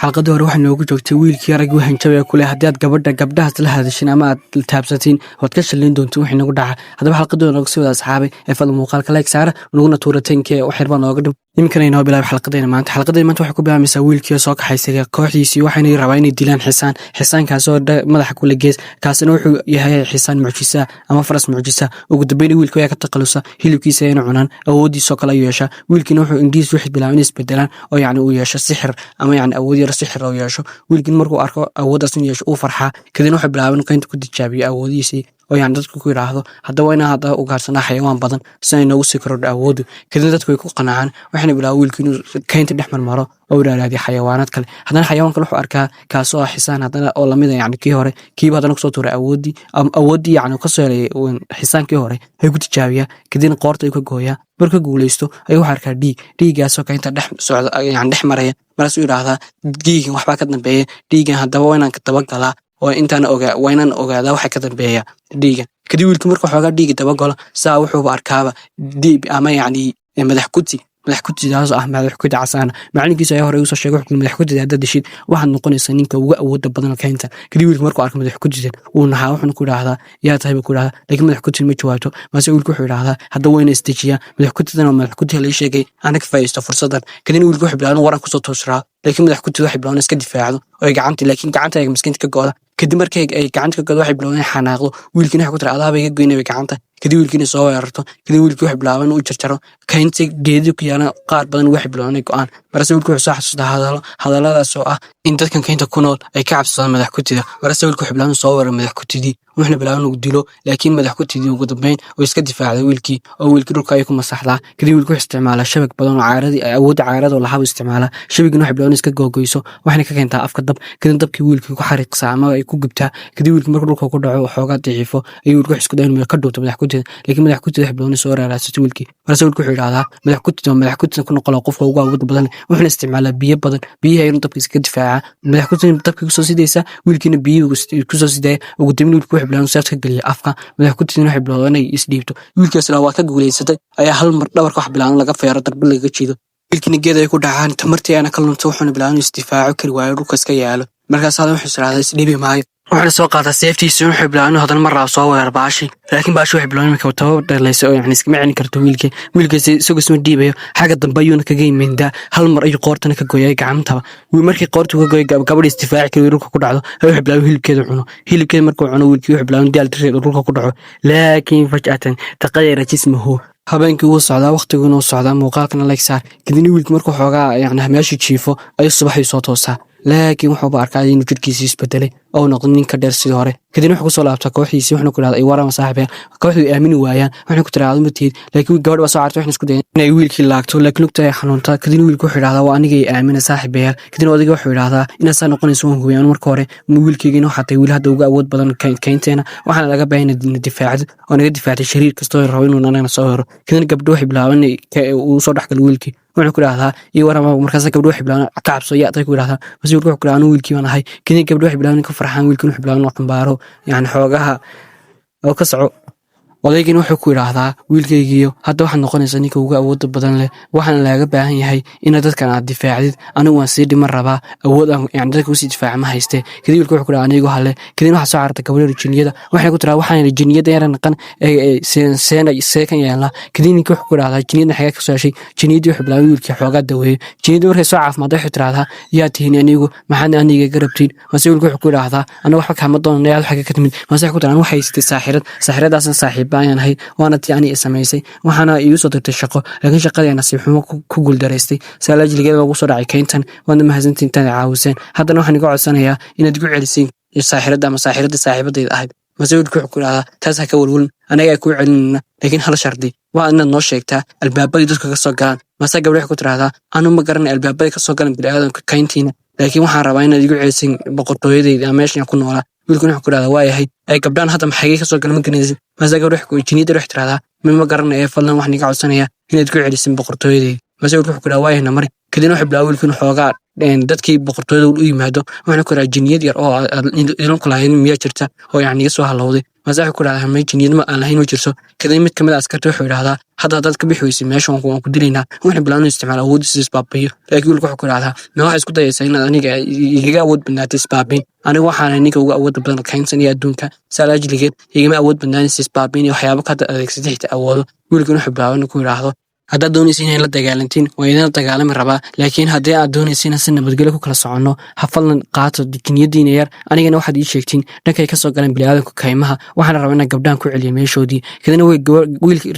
xalqadii hore waxaa noogu joogtay wiilkii rag hanjabay kule haddii aad gabdhahaas la hadashin ama aad taabsatiin waad ka shalin doontiin wixii nagu dhaca. haddaba xalqadii noogu sii wada asxaabay ee fadlan muuqaalka like saara naguna tuuratankee u xirbaa nooga dhib iminkana inoo bilaabay xalqadeena maanta waxay ku bilaabaysaa wiilkii soo kaxaysay kooxdiisii waxayna rabaa inay dilaan xisaankaasoo madaxa kula gees kaasina wuxuu yahay xisaan mucjisa ama faras mucjisa ugu dambeyn wiilkii ayaa ka taqalusa hilibkiisa inay cunaan awoodiisoo kale yeesha wiilkiina wuxuu indhiis wixii bilaabay inay isbedelaan oo yacni uu yeesho sixir ama yacni awood yar sixir oo yeesho wiilkiin markuu arko awooddaas in yeesho uu farxaa kadibna wuxuu bilaabay inuu kaynta ku tijaabiyo awoodiisii oo yacni dadku ku yidhaahdo haddaba inaa hadda u gaarsanaa xayawaan badan si ay noogu sii korodho awooddu kadibna dadku way ku qanacaan waxayna bilaabay wiilku inuu kaynta dhex marmaro oo raaraadiyo xayawaanaad kale haddana xayawaanka wuxuu arkaa kaasoo ah xisaan haddana oo lamid a yacni kii hore kiiba haddana kusoo tuuray awooddii yacni kasoo helay xisaankii hore ayuu ku tijaabiyaa kadibna qoorta ayuu ka gooyaa marka guulaysto ayuu waxaa arkaa dhiiggaasoo kaynta dhex socda yacni dhex maraya markaasuu yidhaahdaa dhiigan waxbaa ka dambeeya dhiigan haddaba waa inaan ka dabagalaa oo waa inaan ogaadaa waxa ka dambeeya dhiigan kadib wiilkii marka xoogaa dhiigi dabagalo saa wuxuuba arkaaba diib ama yacni madax kutidaas ah madax kuti casaana macalinkiisa ayaa hore usoo sheegay wuxuu madax kutida haddaad deshid waxaad noqonaysaa ninka ugu awooda badan kaynta kadib wiilkii markuu arko madax kutidan wuu naxaa wuxuuna ku idhaahdaa yaa tahay buu ku idhahdaa laakiin madax kutid ma jawaabto maase wiilku wuxuu idhahdaa hadda wayna isdejiyaa madax kutidan oo madax kutiga lai sheegay ana ka faa'iisto fursadan kadibna wiilku wuxuu bilaabay waran kusoo toosraa laakiin madax kutid waxay bilaabeen iska difaacdo oo gacanta ay maskiinta ka go'da kadib markay ay gacanta ka go'do waxay bilaabeen xanaaqdo wiilkiina waxa ku tira adaaba iga goynay gacanta kadib wiilkiina soo weerarto kadib wiilkii waxay bilaabeen uu jarjaro kaynta geedi ku yaala qaar badan waxay bilaabeen go'aan markaas wiilku wuxuu soo xasuustaa hadalladaas oo ah in dadkan kaynta ku nool ay ka cabsadaan madax kutida markaas wiilku wuxuu bilaabeen soo weerar madax kutidii wuxuuna bilaabeen inuu dilo laakiin madax kutidii ugu dambeyn oo iska difaacday wiilkii dhulka ay ku masaxdaa kadib wiilku wuxuu isticmaalaa shabag badan oo awoodda caaradoo lahabu isticmaalaa shabagina waxay bilaabeen iska googoyso waxayna ka keentaa afka dab kadib dabkii wiilkii ku xariiqsaa ama ay ku gubtaa kadib wiilkii markuu dhulka ku dhaco xoogaa daciifo ayuu wiilku isku dayin inuu ka dhuunto madax kutida laakiin madax kutida waxay bilaabeen soo raaraasatay wiilkii markaas wiilku wuxuu yidhaahdaa madax kutida ku noqola qofka ugu awoodda badan wuxuuna isticmaalaa biyo badan biyaha inuu dabkiisa ka difaaca madax kutida dabkii kusoo sidaysa wiilkiina biyihii kusoo sidaya ugu dambeyn wiilku wuxuu bilaabeen seert ka geliya afka madax kutidina waxay bilaabeen inay isdhiibto wiilkaas ilaa waa ka guulaysatay ayaa hal mar dhabarka wax bilaabeen laga feero darbe laga jiido wiilkiina geed ay ku dhacaan tamartii aana ka lunto wuxuuna bilaabeen inuu isdifaaco kari waayo dhulka iska yaalo markaas hadan wuxuu israaday isdhiibi maayo wuxuuna soo qaataa seeftiisa wuxuu bilaabay inuu haddana mar raba soo weerar baashi laakiin baashi waxay bilaabeen marka taba dheerlaysa oo yacni iskama celin karto wiilkiisa isagoo isma dhiibayo xagga dambe ayuuna kaga yimindaa hal mar ayuu qoortana ka gooyay gacantaba markii qoortu ka gooyay gabadha isdifaaci kari dhulka ku dhacdo wuxuu bilaabay hilibkeeda markuu cuno wiilkii wuxuu bilaabay diyaal tireed dhulka ku dhaco laakiin faj'atan taqayara jismuhu habeenkii wuu socdaa waqtiguna wuu socdaa muuqaalkana like saar kadibna wiilkii markuu xoogaa yacni meeshii jiifo ayuu subaxii soo toosaa laakiin wuxuuba arkaa inuu jidhkiisii isbedelay oo noqday nin ka dheer sidii hore kadibna wuxuu kusoo laabtaa kooxdiisii wuxuuna ku idhahdaa ay warama saaxiibaya kooxdu ay aamini waayaan waxna ku tiraahdo ma tihid laakiin gabadh baa soo cartay waxna isku dayan inay wiilkii laagto laakiin lugta ay xanuuntaa kadibna wiilku wuxuu idhahdaa waa anigay aamina saaxiibayaal kadibna odayga wuxuu idhahdaa inaasaa noqonayso waan hubiyaan marka hore wiilkeygiina waxaa tahay wiil hadda uga awood badan kaynteena waxaana laga baahay na difaacdo oo naga difaactay shariir kastoo rabo inuu anagana soo hero kadibna gabdho waxay bilaabeen uu soo dhexgalo wiilkii wuxuu ku idhahdaa iyo warama markaas gabdho waxay bilaabeen ka cabso yaa tay ku idhahdaa bas wiilku wuxuu ku idhahdaa wiilkii baan ahay kadibna gabdho waxay bilaabeen ka farxaan wiilkii wuxuu bilaabeen inuu xambaaro yacni xoogaha oo ka soco odaygiina wuxuu ku idhaahdaa wiilkaygiiyo hadda waxaad noqonaysaa ninka ugu awoodda badan leh waxaana laaga baahan yahay inaad dadkan aad difaacdid anigu waan sii dhiman rabaa awood aan yani dadka usii difaaca ma haystee kadib wiilku wuxuu ku dhaha anigu hale kadibna waxaa soo cararta gabadha jinniyada waxay ku tiraa waxaan jinniyada yara naqan seekan yeelnaa kadib ninki wuxuu ku idhahdaa jinniyadna xagaa ka soo heshay jinniyadii wuxuu bilaabay wiilkii xoogaa daweeyo jinniyadii markay soo caafimaadda waxay tiraahdaa yaa tihiin anigu maxaadna aniga ga rabtiin mase wiilku wuxuu ku idhahdaa anaga waxba kaama doonanay aad xagga ka timid mase waxay ku tiraa waxay haysatay saaxiradaasna saaxiib ayaan ahay waana yani samaysay waxaana igu soo dirtay shaqo laakiin shaqadii nasiib xumo ku guuldareystay saalaajiligeeda ugu soo dhacay kayntan waadna mahadsantiin intaad caawiseen haddana waxaan iga codsanayaa inaad igu celisiin saaxiradda ama saaxiradda saaxiibadayda ahayd mase wiilku wuxuu ku idhahdaa taas ha ka walwalin anaga ay kuu celinayna laakiin hal shardi waa inaad noo sheegtaa albaabadii dadka ka soo galaan mase gabdho waxay ku tiraahdaa anu ma garanay albaabadii ka soo galan bini'aadamka kayntiina laakiin waxaan rabaa inaad igu celisin boqortooyadayda ama meeshan ku noolaa wiilkuna wuxuu ku idhahdaa waa yahay ay gabdhaan hadda maxaygay ka soo galan ma garanaysin mase gabdho jinniyadda waxay tiraahdaa ma garanaya fadlan waxaan iga codsanayaa inaad igu celisin boqortooyadayda mase wiilku wuxuu ku idhahdaa waa yahayna mari kadibna wuxuu bilaabay wiilkii inuu xoogaa dadkii boqortooyada u yimaado wuxuuna ku yidhaha jinniyad yar oo ilan ku lahayn miyaa jirta oo yacni iga soo halowday mase wuxuu ku yidhahdaa may jinniyad ma aan lahayn ma jirto kadib mid kamid a askarta wuxuu yidhahdaa hadda haddaad ka bixi weysay meesha waan ku dilaynaa wuxuu bilaabay inuu isticmaalo awooddiisa isbaabiyo laakiin wiilku wuxuu ku yidhahdaa ma waxaa isku dayaysaa inaad aniga igaga awood badnaatay isbaabiin aniga waxaana ninka uga awoodda badan kaynsan iyo adduunka saa laajligeed igama awood badnaanaysa isbaabiin iyo waxyaabo ka adeegsatay xitaa awoodo wiilkuna wuxuu bilaabay inuu ku yidhaahdo haddaad doonaysiin inay la dagaalantiin waa idinla dagaalami rabaa laakiin haddii aad doonaysiin si nabadgelyo ku kala soconno ha fadlan qaato jinniyadiina yar anigana waxaad ii sheegtiin dhankay ka soo galeen bini'aadanku kaymaha waxaana rabaa inaan gabdhahan ku celiyo meeshoodii kadibna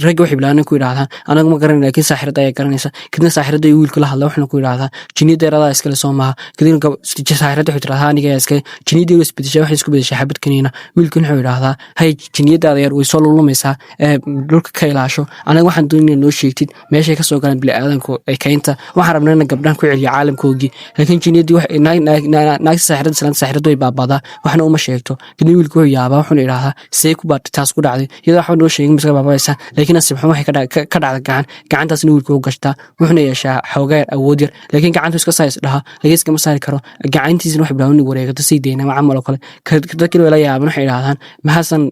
ragga waxay bilaabeen ku yidhahdaan anagu ma garanay laakiin saaxirada ayaa garanaysa kadibna saaxirada iyo wiilku la hadla wuxuuna ku yidhahdaa jinniyada yaradaa iskale soo maaha kadibna saaxirada wuxuu tirahdaa aniga ayaa iskale jinniyadii way isbedeshay waxay isku bedeshay xabad kaniina wiilkuna wuxuu yidhahdaa hay jinniyadaada yar way soo lulumaysaa dhulka ka ilaasho anaga waxaan doonay noo sheegtid meeshay ka soo galeen bini'aadanku ay kaynta waxaan rabnaa inaan gabdhahan ku celiyo caalamkoogii laakiin jinniyadii naagta saaxirada islaanta saaxiradu way baabaadaa waxna uma sheegto kadib wiilku wuxuu yaabaa wuxuuna idhaahdaa see ku baatay taas ku dhacday iyadoo waxba noo sheegin maska baabaaysaa laakiin nasiib xumo waxay ka dhacda gacantaasna wiilku u gashtaa wuxuuna yeeshaa xoogaa yar awood yar laakiin gacantu iska saayis dhaha laakiin iskama saari karo gacantiisina waxay bilaabaan inay wareegato sii daynama camal oo kale dadkii way la yaaban waxay idhahdaan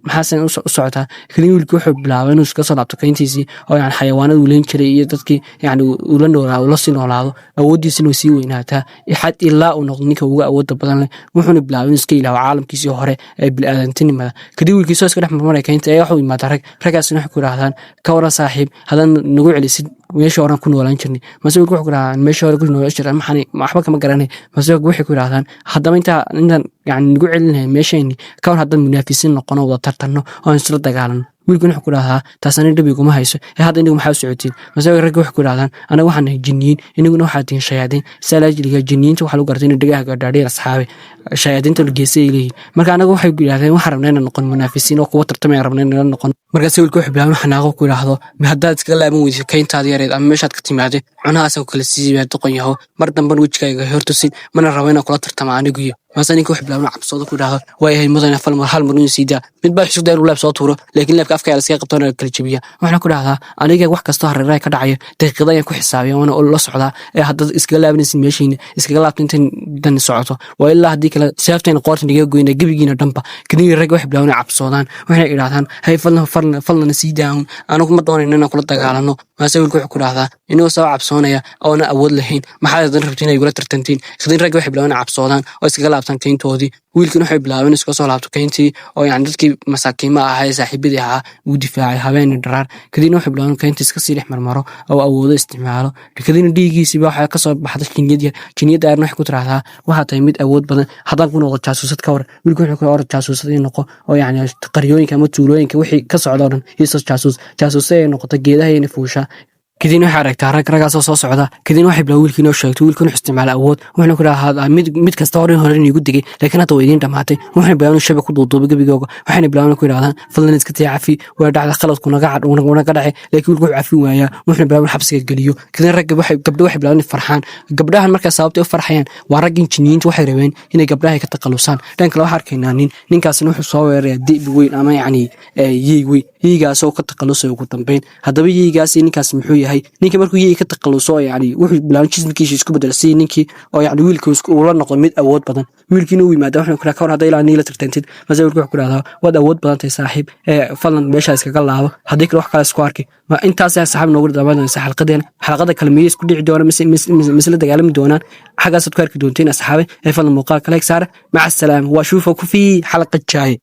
maxaasan u socotaa kadib wiilku wuxuu bilaabay inuu iska soo laabto kayntiisii oo yani xayawaanada uu leen jiray iyo dadkii yani ula noolaa ula sii noolaado awooddiisina way sii weynaataa xad ilaa uu noqdo ninka uga awoodda badan leh wuxuuna bilaabay inuu iska ilaawo caalamkiisii hore ee bini'aadantinimada kadib wiilkiisoo iska dhex marmaray kaynta ayaa waxuu yimaada raggaasina waxay ku yidhahdaan ka waran saaxiib haddaad nagu celisid meeshii horan ku noolaan jirnay mase wiilku wuxuu ku yidhahdaan meeshii hore ku noolaan jira maxaan waxba kama garanay mase waxay ku yidhahdaan haddaba intaan yani nagu celinahay meeshayni ka war haddaan munaafisiin noqono wada tartanno oo aan isla dagaalano wiilkuna wuxuu ku dhahdaa taas aniga dhabi kuma hayso hadda inigu maxaa u socotiin mase ragga waxay ku dhahdaan anaga waxaan nahay jinniyiin iniguna waxaa tihin shayaadiin salaajiliga jinniyiinta waxaa lagu gartay inay dhagaha gaadhaadhiyar asxaabe shayaadiinta la geesay ay leeyihin marka anaga waxay ku yidhahdeen waxaan rabnaa inaan noqon munaafisiin oo kuwa tartamaya rabnaa inaan noqon markaase wiilka wuxuu bilaabay xanaaqo ku yidhaahdo haddaad iskaga laaban weysid kayntaada yareed ama meeshaad ka timaadeen cunahaasa kala siiyaa doqon yaho mar damban wejigaaga hortusin mana rabo inaan kula tartama aniguyo maase ninka wax bilaabna cabsooda ku yidhaahdo waayahay mudane hal mar inuu siidaa mid baa xisugda inuu leeb soo tuuro laakiin leebka afka ayaa laskaga qabto inaa kala jebiya waxaana ku dhahdaa aniga wax kastoo hareeraha ka dhacaya daqiiqada ayaan ku xisaabiya waana la socdaa haddaad iskaga laabanaysid meeshiina iskaga laabta intan dan socoto waa ilaa haddii kale seeftayna qoorta niga goyna gebigiina dhanba kadib ragga wax bilaabna cabsoodaan waxayna idhahdaan hay fadlana sii daahun anigu ma doonayno inaan kula dagaalano maase wiilku wuxuu ku dhahdaa inuu soo cabsoonaya oona awood lahayn maxaad hadan rabtiin inay igula tartantiin kadib ragga waxay bilaabna cabsoodaan oo iskaga laabtaan kayntoodii wiilkina waxay bilaabeen iska soo laabto kayntii oo yani dadkii masaakiima ahaa ee saaxiibadii ahaa uu difaacay habeeni dharaar kadibna waxay bilaabeen kayntii iska sii dhex marmaro oo awoodo isticmaalo kadibna dhiigiisiiba waxaa kasoo baxda jinniyadda aarna waxay ku tiraahdaa waxaa tahay mid awood badan haddaan ku noqdo jaasuusad ka war wiilku wuxuu ku orod jaasuusad ii noqo oo yani qaryooyinka ama tuulooyinka wixii ka socda o dhan iisoo jaasuusay ay noqoto geedahayna fuushaa kadibna waxay aragtaa raggaasoo soo socda kadibna waxay bilaa wiilkiinoo sheegto wiilkuna isticmaala awood wuxuuna ku dhahaa mid kasta hore niigu digay laakiin hadda waa idiin dhamaatay wuxuuna bilaabna shabag ku duuduubay gebigooga waxayna bilaabna ku yidhahdaan fadlan iska taya cafi waa dhacda khaladku naga dhacay laakiin wiilku wuxuu cafin waayaa wuxuuna bilaabna xabsiga geliyo kadibna gabdho waxay bilaabna farxaan gabdhahan markaa sababtay u farxayaan waa raggin jinniyiinta waxay rabeen inay gabdhahay ka taqalusaan dhan kale waxaa arkaynaa ninkaasina wuxuu soo weerarayaa dibi weyn ama yacni yeey weyn yeeygaasoo ka taqalusay ugu dambeyn haddaba yeeygaasi ninkaas muxuu yahay ninkii markuu yeey ka taqaluso yani wuxuu bilaabay jismkiisa isku bedela sidii ninkii oo yani wiilka uu la noqdo mid awood badan wiilkiina uu yimaada wuxuu ku kawar hadda ilaa niila tartantid mase wiilku wuxuu ku dhahdaa waad awood badan tahay saaxiib fadlan meeshaa iskaga laabo haddii kale wax kale isku arki intaas saaxiib noogu daawadanaysa xalaqada kale miyay isku dhici doona mise la dagaalami doonaan xaggaasaad ku arki doonteen asxaabe fadlan muuqaalka like saara maca asalaama waa shuufa ku fi xalaqa jaaye